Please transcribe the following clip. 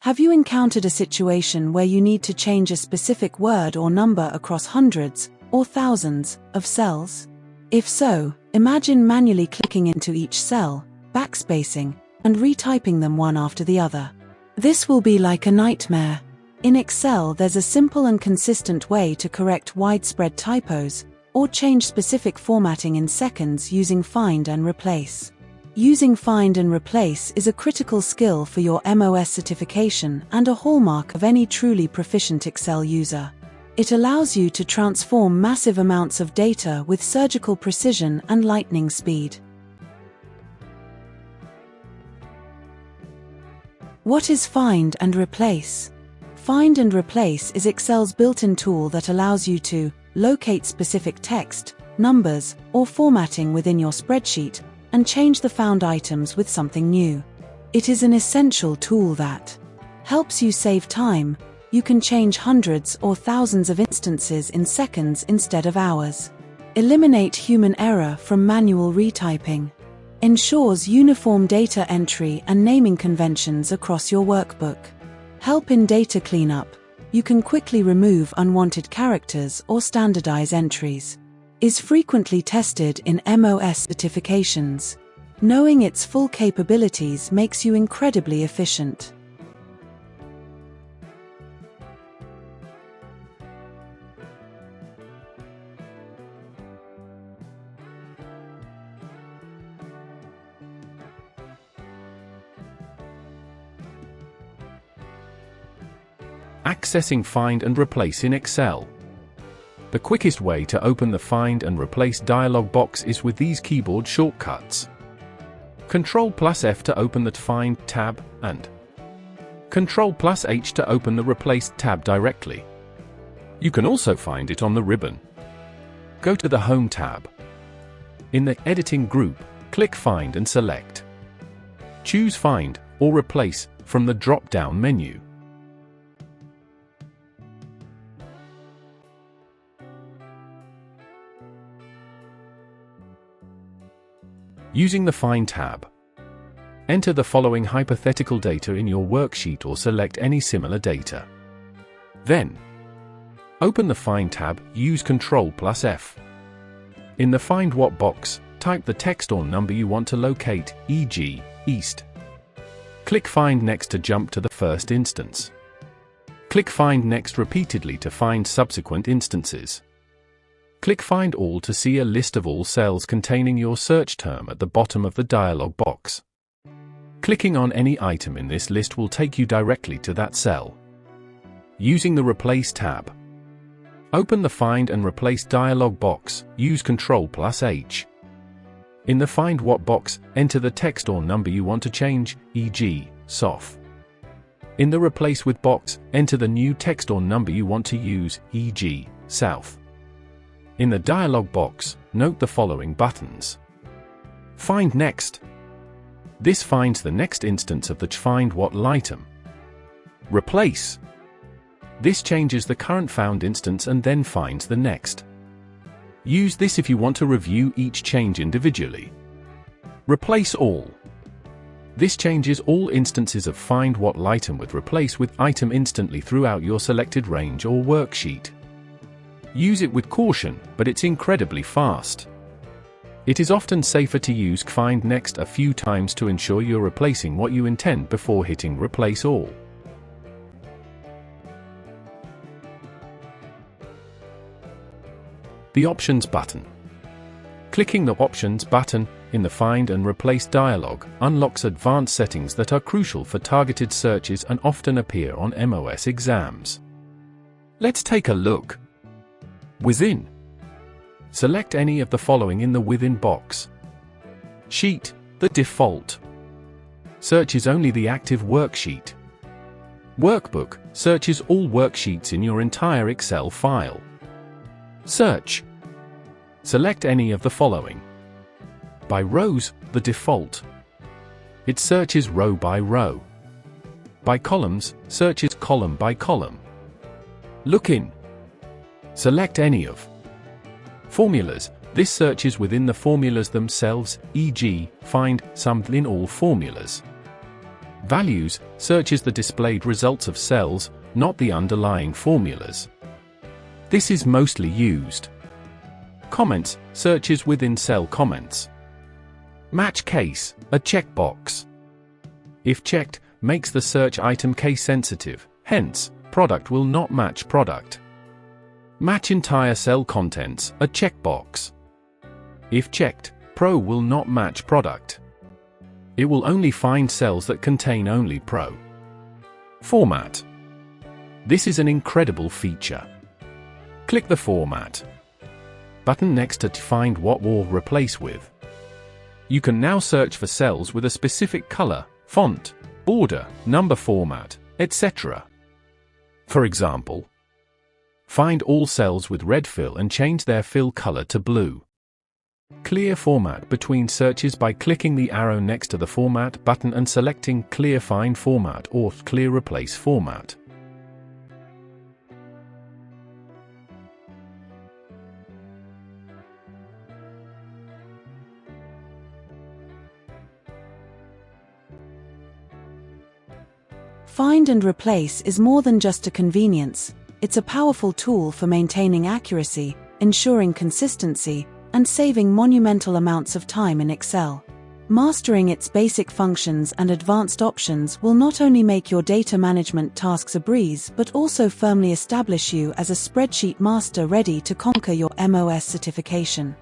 Have you encountered a situation where you need to change a specific word or number across hundreds or thousands of cells? If so, imagine manually clicking into each cell, backspacing, and retyping them one after the other. This will be like a nightmare. In Excel, there's a simple and consistent way to correct widespread typos or change specific formatting in seconds using Find and Replace. Using Find and Replace is a critical skill for your MOS certification and a hallmark of any truly proficient Excel user. It allows you to transform massive amounts of data with surgical precision and lightning speed. What is Find and Replace? Find and Replace is Excel's built-in tool that allows you to locate specific text, numbers, or formatting within your spreadsheet and change the found items with something new. It is an essential tool that helps you save time. You can change hundreds or thousands of instances in seconds instead of hours. Eliminate human error from manual retyping. Ensures uniform data entry and naming conventions across your workbook. Help in data cleanup. You can quickly remove unwanted characters or standardize entries. Is frequently tested in MOS certifications. Knowing its full capabilities makes you incredibly efficient. Accessing Find and Replace in Excel. The quickest way to open the Find and Replace dialog box is with these keyboard shortcuts. Ctrl+F to open the Find tab, and Ctrl+H to open the Replace tab directly. You can also find it on the ribbon. Go to the Home tab. In the Editing group, click Find and select. Choose Find or Replace from the drop-down menu. Using the Find tab, enter the following hypothetical data in your worksheet or select any similar data. Then, open the Find tab, use Ctrl+F. In the Find What box, type the text or number you want to locate, e.g., East. Click Find Next to jump to the first instance. Click Find Next repeatedly to find subsequent instances. Click Find All to see a list of all cells containing your search term at the bottom of the dialog box. Clicking on any item in this list will take you directly to that cell. Using the Replace tab, open the Find and Replace dialog box, use Ctrl+H. In the Find What box, enter the text or number you want to change, e.g., SOF. In the Replace With box, enter the new text or number you want to use, e.g., South. In the dialog box, note the following buttons. Find Next. This finds the next instance of the Find What item. Replace. This changes the current found instance and then finds the next. Use this if you want to review each change individually. Replace All. This changes all instances of Find What item with Replace With item instantly throughout your selected range or worksheet. Use it with caution, but it's incredibly fast. It is often safer to use Find Next a few times to ensure you're replacing what you intend before hitting Replace All. The Options button. Clicking the Options button in the Find and Replace dialog unlocks advanced settings that are crucial for targeted searches and often appear on MOS exams. Let's take a look. Within, select any of the following in the Within box. Sheet, the default. Searches only the active worksheet. Workbook, searches all worksheets in your entire Excel file. Search. Select any of the following. By rows, the default. It searches row by row. By columns, searches column by column. Look in. Select any of. Formulas, this searches within the formulas themselves, e.g., find sum in all formulas. Values searches the displayed results of cells, not the underlying formulas. This is mostly used. Comments searches within cell comments. Match case, a checkbox. If checked, makes the search item case sensitive, hence, product will not match product. Match entire cell contents, a checkbox. If checked, Pro will not match product. It will only find cells that contain only Pro. Format. This is an incredible feature. Click the Format button next to find what or replace with. You can now search for cells with a specific color, font, border, number format, etc. For example, find all cells with red fill and change their fill color to blue. Clear format between searches by clicking the arrow next to the Format button and selecting Clear Find Format or Clear Replace Format. Find and replace is more than just a convenience, it's a powerful tool for maintaining accuracy, ensuring consistency, and saving monumental amounts of time in Excel. Mastering its basic functions and advanced options will not only make your data management tasks a breeze but also firmly establish you as a spreadsheet master ready to conquer your MOS certification.